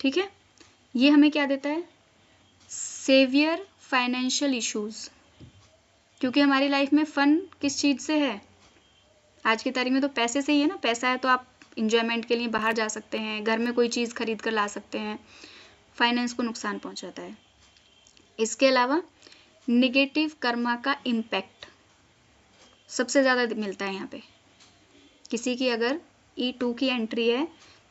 ठीक है। ये हमें क्या देता है, सेवियर फाइनेंशियल इश्यूज, क्योंकि हमारी लाइफ में फन किस चीज़ से है, आज की तारीख में तो पैसे से ही है ना। पैसा है तो आप इंजॉयमेंट के लिए बाहर जा सकते हैं, घर में कोई चीज़ खरीद कर ला सकते हैं, फाइनेंस को नुकसान पहुंचाता है। इसके अलावा निगेटिव कर्मा का इम्पैक्ट सबसे ज़्यादा मिलता है यहाँ पे। किसी की अगर E2 की एंट्री है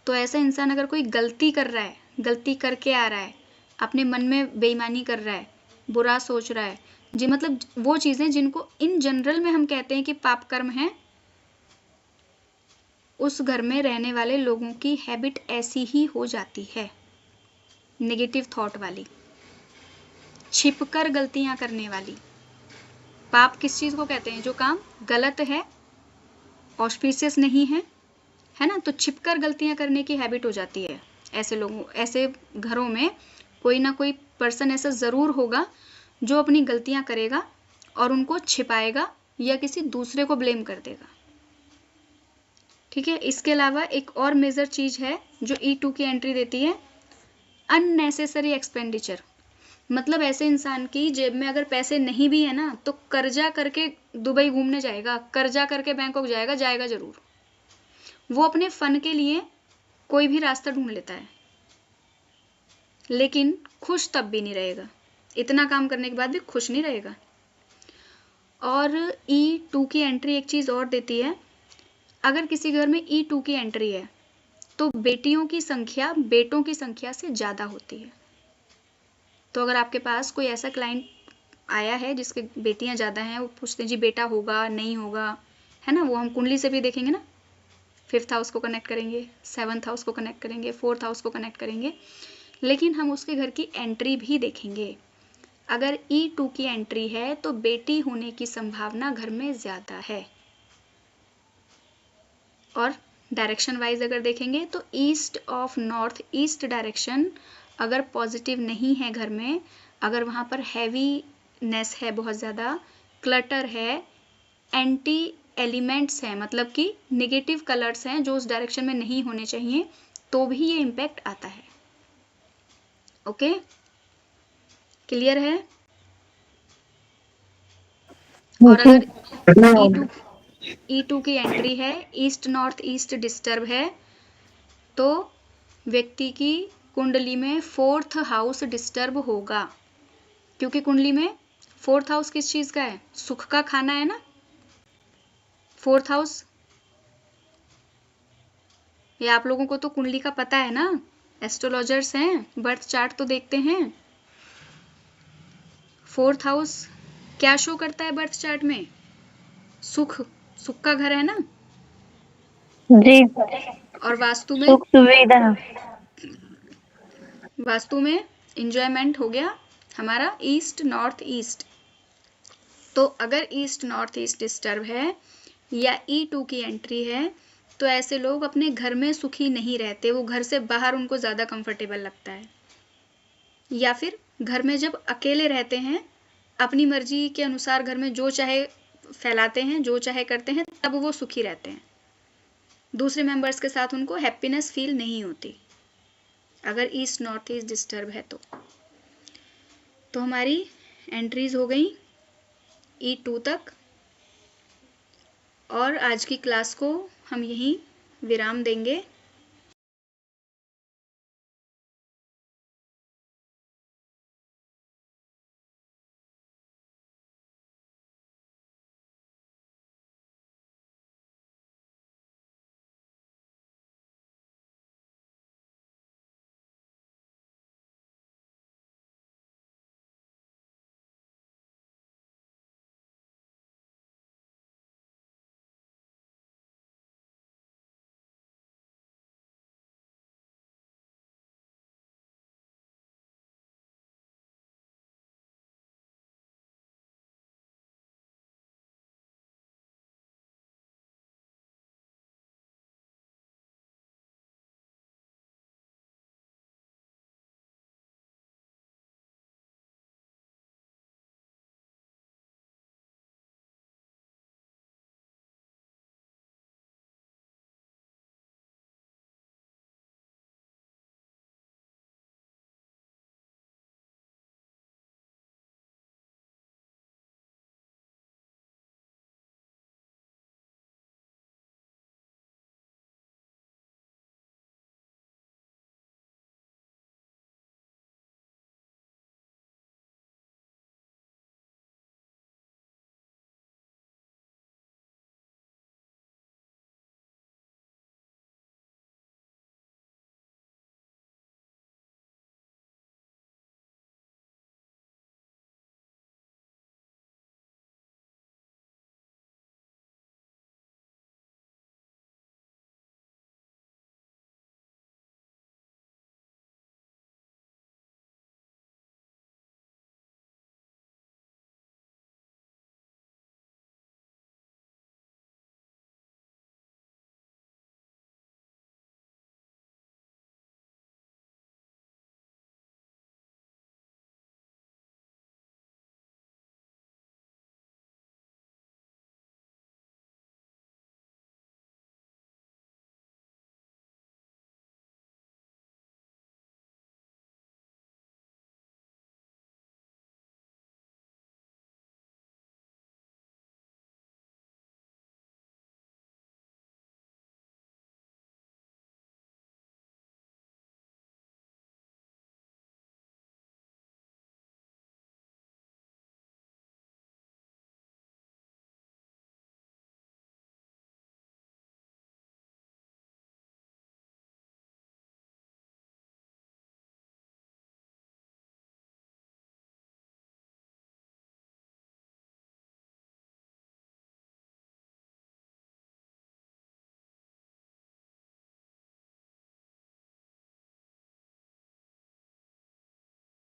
तो ऐसा इंसान अगर कोई गलती कर रहा है, गलती करके आ रहा है, अपने मन में बेईमानी कर रहा है, बुरा सोच रहा है जी, मतलब वो चीज़ें जिनको इन जनरल में हम कहते हैं कि पाप कर्म है, उस घर में रहने वाले लोगों की हैबिट ऐसी ही हो जाती है, नेगेटिव थॉट वाली, छिपकर गलतियां करने वाली। पाप किस चीज़ को कहते हैं, जो काम गलत है, ऑस्पिशियस नहीं है, है ना, तो छिपकर गलतियां करने की हैबिट हो जाती है ऐसे लोगों, ऐसे घरों में कोई ना कोई पर्सन ऐसा ज़रूर होगा जो अपनी गलतियां करेगा और उनको छिपाएगा या किसी दूसरे को ब्लेम कर देगा, ठीक है। इसके अलावा एक और मेजर चीज़ है जो E2 की एंट्री देती है, अननेसेसरी एक्सपेंडिचर, मतलब ऐसे इंसान की जेब में अगर पैसे नहीं भी है ना तो कर्जा करके दुबई घूमने जाएगा, कर्जा करके बैंकॉक जाएगा, जाएगा जरूर। वो अपने फन के लिए कोई भी रास्ता ढूंढ लेता है, लेकिन खुश तब भी नहीं रहेगा, इतना काम करने के बाद भी खुश नहीं रहेगा। और E2 की एंट्री एक चीज़ और देती है, अगर किसी घर में E2 की एंट्री है तो बेटियों की संख्या बेटों की संख्या से ज़्यादा होती है। तो अगर आपके पास कोई ऐसा क्लाइंट आया है जिसके बेटियां ज़्यादा हैं, वो पूछते हैं जी बेटा होगा नहीं होगा, है ना, वो हम कुंडली से भी देखेंगे ना, 5th हाउस को कनेक्ट करेंगे, 7th हाउस को कनेक्ट करेंगे, 4th हाउस को कनेक्ट करेंगे, लेकिन हम उसके घर की एंट्री भी देखेंगे। अगर E2 की एंट्री है तो बेटी होने की संभावना घर में ज़्यादा है। और डायरेक्शन वाइज अगर देखेंगे तो east of north east direction अगर पॉजिटिव नहीं है घर में, अगर वहाँ पर हैवीनेस है, बहुत ज़्यादा क्लटर है, एंटी एलिमेंट्स हैं, मतलब कि नेगेटिव कलर्स हैं जो उस डायरेक्शन में नहीं होने चाहिए, तो भी ये इम्पैक्ट आता है। ओके, क्लियर है। और अगर E2 की एंट्री है, ईस्ट नॉर्थ ईस्ट डिस्टर्ब है, तो व्यक्ति की कुंडली में 4th हाउस डिस्टर्ब होगा, क्योंकि कुंडली में 4th हाउस किस चीज़ का है, सुख का खाना है ना। 4th हाउस, ये आप लोगों को तो कुंडली का पता है ना, एस्ट्रोलॉजर्स हैं, बर्थ चार्ट तो देखते हैं। 4th हाउस क्या शो करता है बर्थ चार्ट में, सुख, सुख का घर है ना जी। और वास्तु में सुख सुविधा, वास्तु में इंजॉयमेंट हो गया हमारा ईस्ट नॉर्थ ईस्ट। तो अगर ईस्ट नॉर्थ ईस्ट डिस्टर्ब है या E2 की एंट्री है तो ऐसे लोग अपने घर में सुखी नहीं रहते, वो घर से बाहर उनको ज़्यादा कंफर्टेबल लगता है, या फिर घर में जब अकेले रहते हैं अपनी मर्जी के अनुसार घर में जो चाहे फैलाते हैं, जो चाहे करते हैं, तब वो सुखी रहते हैं। दूसरे मेंबर्स के साथ उनको हैप्पीनेस फील नहीं होती अगर ईस्ट नॉर्थ ईस्ट डिस्टर्ब है तो हमारी एंट्रीज हो गई E2 तक, और आज की क्लास को हम यहीं विराम देंगे।